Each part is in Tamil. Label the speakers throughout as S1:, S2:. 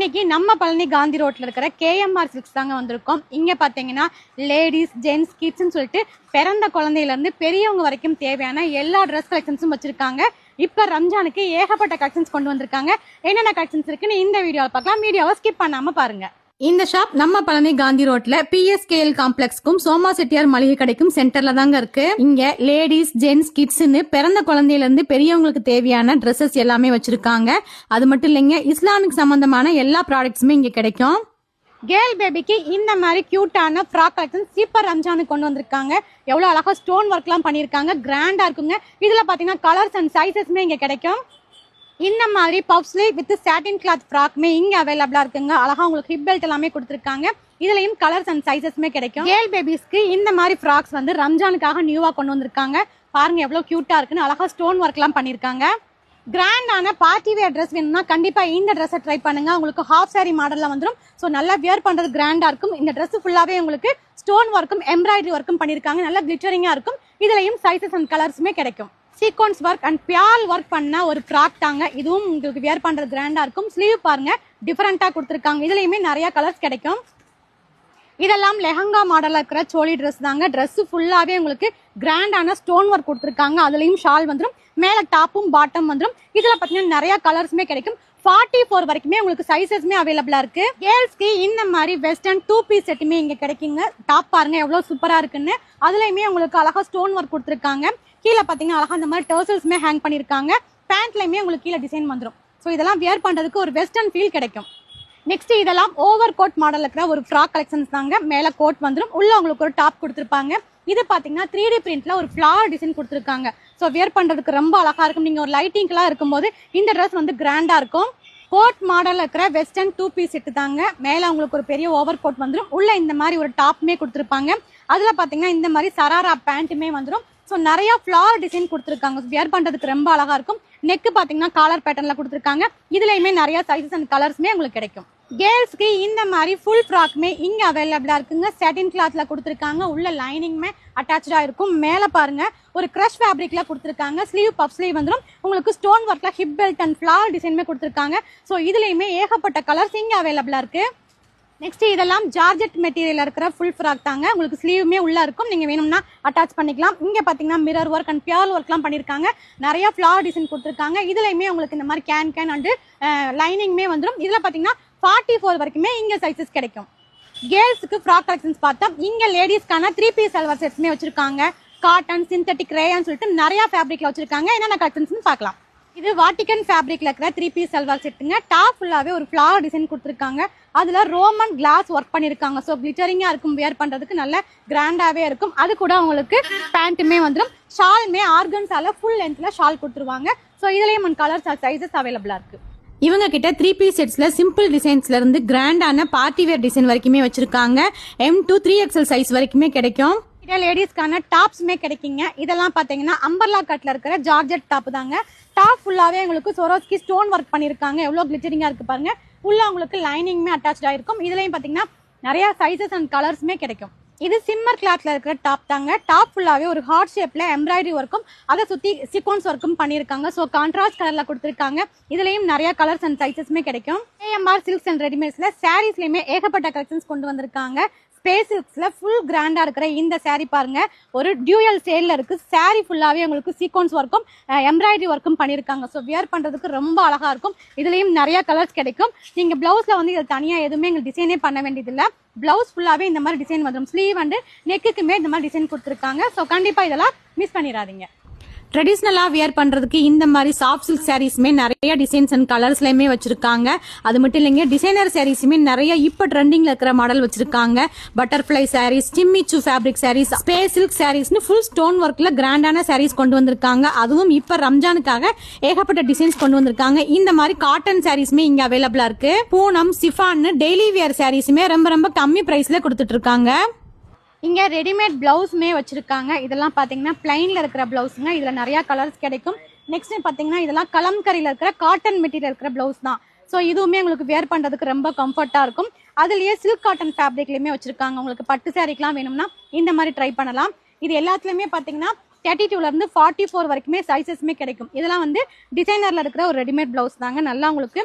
S1: இன்னைக்கு நம்ம பழனி காந்தி ரோட்ல இருக்கிற KMR சில்க்ஸ் தாங்க வந்திருக்கோம். இங்க பாத்தீங்கன்னா லேடிஸ் ஜென்ட்ஸ் கிட்ஸ்ன்னு சொல்லிட்டு பிறந்த குழந்தையில இருந்து பெரியவங்க வரைக்கும் தேவையான எல்லா ட்ரெஸ் கலெக்ஷன்ஸும் வச்சிருக்காங்க. இப்ப ரம்ஜானுக்கு ஏகப்பட்ட கலெக்ஷன்ஸ் கொண்டு வந்திருக்காங்க. என்னென்ன கலெக்ஷன்ஸ் இருக்குன்னு இந்த வீடியோவை பார்க்கலாம். வீடியோவை ஸ்கிப் பண்ணாம பாருங்க. இந்த ஷாப் நம்ம பழனி காந்தி ரோட்ல PSKL காம்ப்ளெக்ஸ்க்கும் சோமா செட்டியார் மளிகை கடைக்கும் சென்டர்ல தாங்க இருக்கு. இங்க லேடிஸ் ஜென்ட்ஸ் கிட்ஸ்ன்னு பிறந்த குழந்தையில இருந்து பெரியவங்களுக்கு தேவையான ட்ரெஸ்ஸஸ் எல்லாமே வச்சிருக்காங்க. அது மட்டும் இல்லைங்க, இஸ்லாமிக் சம்பந்தமான எல்லா ப்ராடக்ட்ஸுமே இங்க கிடைக்கும். கேர்ள் பேபிக்கு இந்த மாதிரி கியூட்டான ஃப்ராக் கலெக்ஷன் சூப்பர் ரம்ஜானுக்கு கொண்டு வந்திருக்காங்க. எவ்வளவு அழகா ஸ்டோன் ஒர்க்லாம் பண்ணிருக்காங்க, கிராண்டா இருக்குங்க. இதுல பாத்தீங்கன்னா கலர்ஸ் அண்ட் சைசஸ்மே இங்க கிடைக்கும். இந்த மாதிரி puff sleeve with satin cloth ஃப்ராக்மே இங்க அவைலபிளா இருக்குங்க. அழகா உங்களுக்கு ஹிப் பெல்ட் எல்லாமே கொடுத்துருக்காங்க. இதுலயும் கலர்ஸ் அண்ட் சைசஸ்மே கிடைக்கும். கேர்ள் பேபிஸ்க்கு இந்த மாதிரி ஃப்ராக்ஸ் வந்து ரம்ஜானுக்காக நியூவா கொண்டு வந்திருக்காங்க. பாருங்க எவ்வளவு கியூட்டா இருக்குன்னு, அழகா ஸ்டோன் ஒர்க் எல்லாம் பண்ணிருக்காங்க. கிராண்டான பார்ட்டி வேர் ட்ரெஸ் வேணும்னா கண்டிப்பா இந்த ட்ரெஸ்ஸை ட்ரை பண்ணுங்க. உங்களுக்கு ஹாஃப் சாரி மாடல்ல வந்துடும். ஸோ நல்லா வியர் பண்றது கிராண்டா இருக்கும். இந்த ட்ரெஸ் ஃபுல்லாவே உங்களுக்கு ஸ்டோன் ஒர்க்கும் எம்ப்ராய்டரி ஒர்க்கும் பண்ணிருக்காங்க. நல்லா கிளிட்டரிங்கா இருக்கும். இதுலயும் சைசஸ் அண்ட் கலர்ஸுமே கிடைக்கும். Sequence work and Piyal work பண்ண ஒரு ஃப்ராக் தாங்க. இதுவும் உங்களுக்கு வியர் பண்றது கிராண்டா இருக்கும். ஸ்லீவ் பாருங்க டிஃபரெண்டா கொடுத்துருக்காங்க. இதுலயுமே நிறைய கலர்ஸ் கிடைக்கும். இதெல்லாம் லெஹங்கா மாடலா இருக்கிற சோலி ட்ரெஸ் தாங்க. ட்ரெஸ் ஃபுல்லாவே உங்களுக்கு கிராண்டான ஸ்டோன் ஒர்க் கொடுத்துருக்காங்க. அதுலயும் ஷால் வந்துடும், மேல டாப்பும் பாட்டம் வந்துடும். இதுல பாத்தீங்கன்னா நிறைய கலர்ஸ்மே கிடைக்கும். 44 வரைக்குமே உங்களுக்கு சைசஸ்மே அவைலபிளா இருக்கு. கேர்ள்ஸ்க்கு இந்த மாதிரி வெஸ்டர்ன் 2 பீஸ் செட்டுமே இங்க கிடைக்குங்க. டாப் பாருங்க எவ்வளவு சூப்பரா இருக்குன்னு. அதுலயுமே உங்களுக்கு அழகா ஸ்டோன் ஒர்க் கொடுத்துருக்காங்க. கீழே பாத்தீங்கன்னா அழகா இந்த மாதிரி டர்சல்ஸ்மே ஹேங் பண்ணிருக்காங்க. பேண்ட்லயுமே உங்களுக்கு கீழே டிசைன் வந்துடும். ஸோ இதெல்லாம் வியர் பண்றதுக்கு ஒரு வெஸ்டர்ன் ஃபீல் கிடைக்கும். நெக்ஸ்ட் இதெல்லாம் ஓவர் கோட் மாடல் இருக்கிற ஒரு ஃப்ராக் கலெக்ஷன்ஸ் தாங்க. மேல கோட் வந்துடும், உள்ள உங்களுக்கு ஒரு டாப் கொடுத்துருப்பாங்க. இது பாத்தீங்கன்னா 3D பிரிண்ட்ல ஒரு ஃபிளவர் டிசைன் கொடுத்துருக்காங்க. ஸோ வியர் பண்றதுக்கு ரொம்ப அழகா இருக்கும். நீங்க ஒரு லைட்டிங்லாம் இருக்கும்போது இந்த ட்ரெஸ் வந்து கிராண்டா இருக்கும். கோட் மாடல் இருக்கிற வெஸ்டர்ன் 2 பீஸ் செட்டு தாங்க. மேல உங்களுக்கு ஒரு பெரிய ஓவர் கோட் வந்துடும், உள்ள இந்த மாதிரி ஒரு டாப்மே கொடுத்துருப்பாங்க. அதுல பாத்தீங்கன்னா இந்த மாதிரி சராரா பேண்ட்டுமே வந்துடும். ஸோ நிறைய ஃபிளவர் டிசைன் கொடுத்துருக்காங்க. வியர் பண்றதுக்கு ரொம்ப அழகா இருக்கும். நெக் பாத்தீங்கன்னா காலர் பேட்டர்ன்ல கொடுத்துருக்காங்க. இதுலயுமே நிறைய சைசஸ் அண்ட் கலர்ஸ்மே உங்களுக்கு கிடைக்கும். கேர்ள்ஸ்க்கு இந்த மாதிரி ஃபுல் ஃப்ராக்மே இங்க அவைலபிளா இருக்குங்க. சாட்டின் கிளாத்ல கொடுத்துருக்காங்க. உள்ள லைனிங்மே அட்டாச்சா இருக்கும். மேல பாருங்க ஒரு கிரஷ் ஃபேப்ரிக்ல கொடுத்துருக்காங்க. ஸ்லீவ் பஃப் ஸ்லீவ் வந்துடும். உங்களுக்கு ஸ்டோன் ஒர்க்ல ஹிப் பெல்ட் அண்ட் ஃபிளவர் டிசைன்மே கொடுத்துருக்காங்க. ஸோ இதுலயுமே ஏகப்பட்ட கலர்ஸ் இங்க அவைலபிளா இருக்கு. நெக்ஸ்ட் இதெல்லாம் ஜார்ஜெட் மெட்டீரியல் இருக்கிற ஃபுல் ஃப்ராக் தாங்க. உங்களுக்கு ஸ்லீவுமே உள்ள இருக்கும், நீங்க வேணும்னா அட்டாச் பண்ணிக்கலாம். இங்க பாத்தீங்கன்னா மிரர் ஒர்க் அண்ட் பியர் ஒர்க்லாம் பண்ணிருக்காங்க. நிறைய ஃபிளவர் டிசைன் கொடுத்துருக்காங்க. இதுலயுமே உங்களுக்கு இந்த மாதிரி கேன் அண்ட் லைனிங்மே வந்துடும். இதுல பாத்தீங்கன்னா 44 வரைக்குமே இங்க சைசஸ் கிடைக்கும். கேர்ள்ஸுக்கு ஃப்ராக் கலெக்ஷன்ஸ் பார்த்தா இங்க லேடிஸ்க்கான 3 பீஸ் சல்வார் செட்ஸ்மே வச்சிருக்காங்க. காட்டன், சிந்தட்டிக், ரேயான்னு சொல்லிட்டு நிறைய ஃபேப்ரிக்ல வச்சிருக்காங்க. என்னென்ன கலெக்ஷன்ஸ் பார்க்கலாம். இது வாட்டிகன் ஃபேப்ரிக்ல இருக்கிற 3 பீஸ் சல்வார் செட்டுங்க. டாப் ஃபுல்லாவே ஒரு ஃபிளவர் டிசைன் கொடுத்துருக்காங்க. அதுல ரோமன் கிளாஸ் ஒர்க் பண்ணிருக்காங்க. ஸோ கிளிட்டரிங்கா இருக்கும், வியர் பண்றதுக்கு நல்ல கிராண்டாவே இருக்கும். அது கூட உங்களுக்கு பேண்ட்டுமே வந்துடும். ஷாலுமே ஆர்கன்ஸால ஃபுல் லென்த்ல ஷால் கொடுத்துருவாங்க. ஸோ இதுலயும் கலர்ஸ் சைசஸ் அவைலபிளா இருக்கு. இவங்க கிட்ட 3 பீஸ் செட்ஸ்ல சிம்பிள் டிசைன்ஸ்ல இருந்து கிராண்டான பார்ட்டி வேர் டிசைன் வரைக்குமே வச்சிருக்காங்க. M to 3XL சைஸ் வரைக்குமே கிடைக்கும். இதில் லேடிஸ்க்கான டாப்ஸ்மே கிடைக்குங்க. இதெல்லாம் பாத்தீங்கன்னா அம்பர்லா கட்ல இருக்கிற ஜார்ஜெட் டாப் தாங்க. டாப் ஃபுல்லாவே உங்களுக்கு சொரோஸ்கி ஸ்டோன் ஒர்க் பண்ணிருக்காங்க. எவ்வளவு கிளிட்டரிங்கா இருக்கு பாருங்க. உள்ள உங்களுக்கு லைனிங்மே அட்டாச்ட் ஆயிருக்கும். இதுலயும் பாத்தீங்கன்னா நிறைய சைசஸ் அண்ட் கலர்ஸ்மே கிடைக்கும். இது சிம்மர் கிளாத்ல இருக்கிற டாப் தாங்க. டாப் ஃபுல்லாவே ஒரு ஹார்ட் ஷேப்ல எம்ப்ராய்டரி ஒர்க்கும் அதை சுத்தி சீக்வன்ஸ் ஒர்க்கும் பண்ணிருக்காங்க. ஸோ கான்ட்ராஸ்ட் கலர்ல கொடுத்துருக்காங்க. இதுலயும் நிறைய கலர்ஸ் அண்ட் சைசஸ்மே கிடைக்கும். KMR சில்க்ஸ் அண்ட் ரெடிமேட்ஸ்ல சாரீஸ்லயுமே ஏகப்பட்ட கலெக்ஷன்ஸ் கொண்டு வந்திருக்காங்க. ஸ்பேஸ் சில்க்ஸ்ல ஃபுல் கிராண்டா இருக்கிற இந்த சாரீ பாருங்க, ஒரு டியூயல் சேல்ல இருக்கு. சாரீ ஃபுல்லாவே உங்களுக்கு சீக்வன்ஸ் ஒர்க்கும் எம்ப்ராய்டரி ஒர்க்கும் பண்ணிருக்காங்க. ஸோ வியர் பண்றதுக்கு ரொம்ப அழகா இருக்கும். இதுலயும் நிறைய கலர்ஸ் கிடைக்கும். நீங்க பிளவுஸ்ல வந்து இது தனியா எதுவுமே எங்களுக்கு டிசைனே பண்ண வேண்டியது இல்ல. பிளவுஸ் ஃபுல்லாவே இந்த மாதிரி டிசைன் வந்துடும். ஸ்லீவ் அண்ட் நெக்குக்குமே இந்த மாதிரி டிசைன் கொடுத்துருக்காங்க. ஸோ கண்டிப்பா இதெல்லாம் மிஸ் பண்ணிடாதீங்க. ட்ரெடிஷ்னலா வியர் பண்றதுக்கு இந்த மாதிரி சாஃப்ட் சில்க் சாரீஸ்மே நிறைய டிசைன்ஸ் அண்ட் கலர்ஸ்லயுமே வச்சிருக்காங்க. அது மட்டும் இல்லைங்க, டிசைனர் சாரீஸுமே நிறைய இப்ப ட்ரெண்டிங்ல இருக்கிற மாடல் வச்சிருக்காங்க. பட்டர்ஃபிளை சாரீஸ், சிம்மிச்சு ஃபேப்ரிக் சாரீஸ், ஸ்பேஸ் சில்க் சாரீஸ்னு ஃபுல் ஸ்டோன் ஒர்க்ல கிராண்டான சாரீஸ் கொண்டு வந்திருக்காங்க. அதுவும் இப்ப ரம்ஜானுக்காக ஏகப்பட்ட டிசைன்ஸ் கொண்டு வந்திருக்காங்க. இந்த மாதிரி காட்டன் சாரீஸ்மே இங்க அவைலபிளா இருக்கு. பூனம், சிஃபான் டெய்லி வியர் சாரீஸுமே ரொம்ப ரொம்ப கம்மி பிரைஸ்ல கொடுத்துட்டு இருக்காங்க. இங்க ரெடிமேட் பிளவுஸ்மே வச்சிருக்காங்க. இதெல்லாம் பாத்தீங்கன்னா பிளைன்ல இருக்கிற பிளவுஸ்ங்க. இதுல நிறைய கலர்ஸ் கிடைக்கும். நெக்ஸ்ட் பாத்தீங்கன்னா இதெல்லாம் கலம்கரியில இருக்கிற காட்டன் மெட்டீரியல் இருக்கிற பிளவுஸ் தான். ஸோ இதுவுமே உங்களுக்கு வியர் பண்றதுக்கு ரொம்ப கம்ஃபர்ட்டா இருக்கும். அதுலயே சில்க் காட்டன் ஃபேப்ரிக்லயுமே வச்சிருக்காங்க. உங்களுக்கு பட்டு சாரிக்கெல்லாம் வேணும்னா இந்த மாதிரி ட்ரை பண்ணலாம். இது எல்லாத்துலயுமே பாத்தீங்கன்னா 32ல இருந்து 44 வரைக்குமே சைஸஸ்மே கிடைக்கும். இதெல்லாம் வந்து டிசைனர்ல இருக்கிற ஒரு ரெடிமேட் பிளவுஸ் தாங்க. நல்லா உங்களுக்கு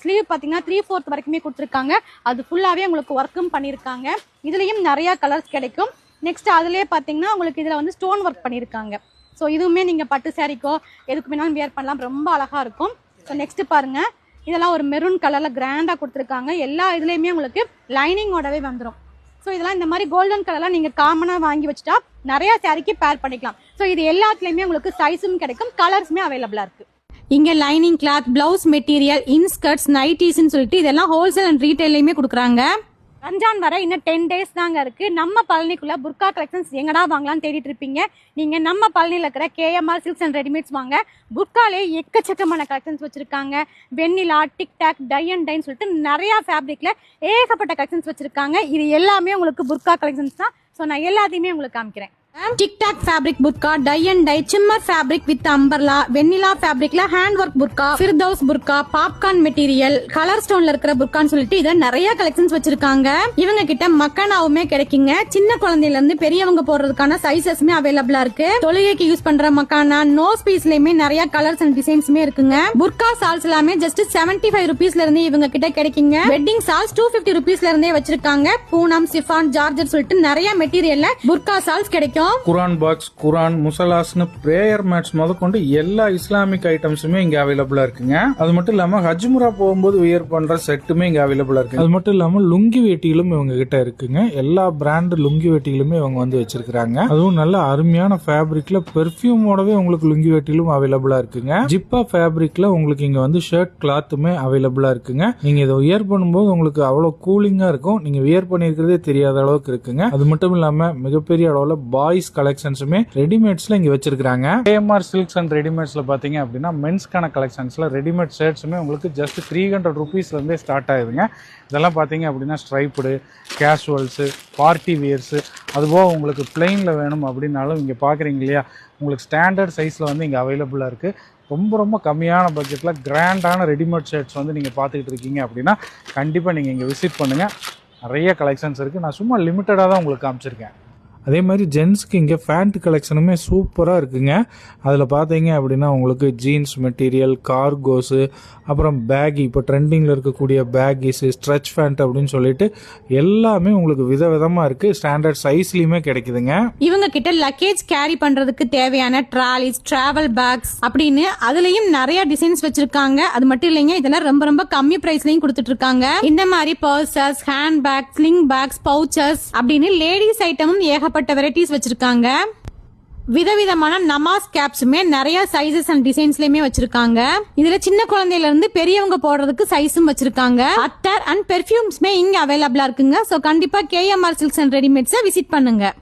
S1: ஸ்லீவ் பாத்தீங்கன்னா 3/4 வரைக்குமே கொடுத்துருக்காங்க. அது ஃபுல்லாவே உங்களுக்கு ஒர்க்கும் பண்ணியிருக்காங்க. இதுலயும் நிறைய கலர்ஸ் கிடைக்கும். நெக்ஸ்ட் அதுலயே பாத்தீங்கன்னா உங்களுக்கு இதுல வந்து ஸ்டோன் ஒர்க் பண்ணியிருக்காங்க. ஸோ இதுவுமே நீங்க பட்டு சாரிக்கோ எதுக்கு வேணாலும் வியர் பண்ணலாம், ரொம்ப அழகா இருக்கும். ஸோ நெக்ஸ்ட் பாருங்க, இதெல்லாம் ஒரு மெரூன் கலர்ல கிராண்டா கொடுத்துருக்காங்க. எல்லா இதுலயுமே உங்களுக்கு லைனிங்கோடவே வந்துடும். ஸோ இதெல்லாம் இந்த மாதிரி கோல்டன் கலர்லாம் நீங்க காமனா வாங்கி வச்சுட்டா நிறைய சாரிக்கு பேர் பண்ணிக்கலாம். ஸோ இது எல்லாத்துலயுமே உங்களுக்கு சைஸும் கிடைக்கும், கலர்ஸுமே அவைலபிளா இருக்கு. இங்க lining cloth, blouse material, inskirts, நைட்டிஸ்ன்னு சொல்லிட்டு இதெல்லாம் ஹோல்சேல் அண்ட் ரீட்டைலையுமே கொடுக்குறாங்க. ரம்ஜான் வர இன்னும் 10 days தாங்க இருக்கு. நம்ம பழனிக்குள்ள புர்கா கலெக்ஷன்ஸ் எங்கடா வாங்கலாம்னு தேடிட்டு இருப்பீங்க. நீங்க நம்ம பழனியில இருக்கிற KMR சில்க்ஸ் அண்ட் ரெடிமேட்ஸ் வாங்க. புர்காலே எக்கச்சக்கமான கலெக்ஷன்ஸ் வச்சிருக்காங்க. வெண்ணிலா, டிக் டாக், டை அண்ட் டைன்னு சொல்லிட்டு நிறைய ஃபேப்ரிக்ல ஏகப்பட்ட கலெக்ஷன்ஸ் வச்சிருக்காங்க. இது எல்லாமே உங்களுக்கு புர்கா கலெக்ஷன்ஸ் தான். ஸோ நான் எல்லாத்தையுமே உங்களுக்கு காமிக்கிறேன். டிக் டாக் ஃபேப்ரிக் புர்கா, tie and dye, shimmer fabric with umbrella, vanilla ஃபேப்ரிக்ல ஹேண்ட் ஒர்க் புர்கா, ஃபிர்தௌஸ் புர்கா, பாப்கார்ன் மெட்டீரியல், கலர் ஸ்டோன்ல இருக்கிற புர்கான்னு சொல்லிட்டு இத நிறைய கலெக்ஷன்ஸ் வச்சிருக்காங்க. இவங்க கிட்ட மக்கானாவுமே கிடைக்குங்க. சின்ன குழந்தையில இருந்து பெரியவங்க போடுறதுக்கான சைசஸ்மே அவைலபிளா இருக்கு. தொழுகைக்கு யூஸ் பண்ற மக்கானா, நோஸ் பீஸ்லயுமே நிறைய கலர்ஸ் அண்ட் டிசைன்ஸ்மே இருக்குங்க. புர்கா சால்ஸ் எல்லாமே ஜஸ்ட் 75 rupeesல இருந்து இவங்க கிட்ட கிடைக்குங்க. வெட்டிங் சால்ஸ் 250 rupeesல இருந்தே வச்சிருக்காங்க. பூனம், சிஃபான், ஜார்ஜெட் சொல்லிட்டு நிறைய மெட்டீரியல்ல புர்கா சால்ஸ் கிடைக்கும்.
S2: குரான் பாக்ஸ், குரான், முசலாஸ்னு பிரேயர் மேட்ஸ் முதற்கொண்டு எல்லா இஸ்லாமிக் ஐட்டம்ஸுமே இங்க அவைலபிளா இருக்குங்க. அது மட்டும் இல்லாம ஹஜ்முரா போகும்போது வியர் பண்ற செட்டுமே இங்க அவைலபிளா இருக்கு. அது மட்டும் இல்லாம லுங்கி வேட்டிகளும் இவங்க கிட்ட இருக்குங்க. எல்லா பிராண்ட் லுங்கி வேட்டிகளுமே இவங்க வந்து வச்சிருக்காங்க. அதுவும் நல்ல அருமையான ஃபேப்ரிக்ல பெர்ஃபியூமோடவே உங்களுக்கு லுங்கி வேட்டிகளும் அவைலபிளா இருக்குங்க. ஜிப்பா ஃபேப்ரிக்ல உங்களுக்கு இங்க வந்து ஷர்ட் கிளாத்துமே அவைலபிளா இருக்குங்க. நீங்க இதை வியர் பண்ணும்போது உங்களுக்கு அவ்வளவு கூலிங்கா இருக்கும். நீங்க வியர் பண்ணிருக்கிறதே தெரியாத அளவுக்கு இருக்குங்க. அது மட்டும் இல்லாம மிகப்பெரிய அளவுல பாய்ஸ் கலெக்ஷன்ஸுமே ரெடிமேட்ஸ்ல இங்க வச்சிருக்காங்க. KMR சில்க்ஸ் அண்ட் ரெடிமேட்ஸ்ல பாத்தீங்க அப்படின்னா மென்ஸ்க்கான கலெக்ஷன்ஸ்ல ரெடிமேட் ஷர்ட்ஸுமே உங்களுக்கு ஜஸ்ட் 300 rupeesல இருந்தே ஸ்டார்ட் ஆகுதுங்க. இதெல்லாம் பாத்தீங்க அப்படின்னா ஸ்ட்ரைப்டு, கேஷுவல்ஸ், பார்ட்டி வியர்ஸ், அதுபோக உங்களுக்கு பிளெயின்ல வேணும் அப்படின்னாலும் இங்க பாக்குறீங்க இல்லையா, உங்களுக்கு ஸ்டாண்டர்ட் சைஸ்ல வந்து இங்க அவைலபிளா இருக்கு. ரொம்ப கம்மியான பட்ஜெட்ல கிராண்டான ரெடிமேட் ஷர்ட்ஸ் வந்து நீங்க பாத்துக்கிட்டு இருக்கீங்க அப்படின்னா கண்டிப்பா நீங்க இங்க விசிட் பண்ணுங்க. நிறைய கலெக்ஷன்ஸ் இருக்கு. நான் சும்மா லிமிட்டடா தான் உங்களுக்கு காமிச்சிருக்கேன். அதே மாதிரி ஜென்ஸ்க்கு இங்கே ஃபேண்ட் கலெக்ஷனுமே சூப்பராக இருக்குங்க. அதில் பார்த்தீங்க அப்படின்னா உங்களுக்கு ஜீன்ஸ் மெட்டீரியல், கார்கோஸு, அப்புறம் பேகி, இப்போ ட்ரெண்டிங்கில் இருக்கக்கூடிய பேகிஸு, ஸ்ட்ரெச் ஃபேண்ட் அப்படின்னு சொல்லிட்டு எல்லாமே உங்களுக்கு விதவிதமாக இருக்குது. ஸ்டாண்டர்ட் சைஸ்லையுமே கிடைக்குதுங்க. இவங்க கிட்ட லக்கேஜ் கேரி பண்ணுறதுக்கு தேவையான ட்ராலிஸ், ட்ராவல் பேக்ஸ் அப்படின்னு அதுலேயும் நிறைய டிசைன்ஸ் வச்சிருக்காங்க. அது மட்டும் இல்லைங்க, இதெல்லாம் ரொம்ப கம்மி ப்ரைஸ்லையும் கொடுத்துட்டு இருக்காங்க. இந்த மாதிரி purses, hand bag, sling bags, pouches அப்படின்னு லேடிஸ் ஐட்டமும் ஏகப்பட்ட வெரைட்டிஸ் வச்சிருக்காங்க. விதவிதமான நமாஸ் கேப்ஸுமே நிறைய சைசஸ் அண்ட் டிசைன்ஸ்லயுமே வச்சிருக்காங்க. இதுல சின்ன குழந்தையில இருந்து பெரியவங்க போடுறதுக்கு சைஸும் வச்சிருக்காங்க. அத்தர் அண்ட் பெர்ஃபியூம்ஸ்மே இங்க அவைலபிளா இருக்குங்க. சோ கண்டிப்பா KMR சில்க்ஸ் அண்ட் ரெடிமேட்ஸை விசிட் பண்ணுங்க.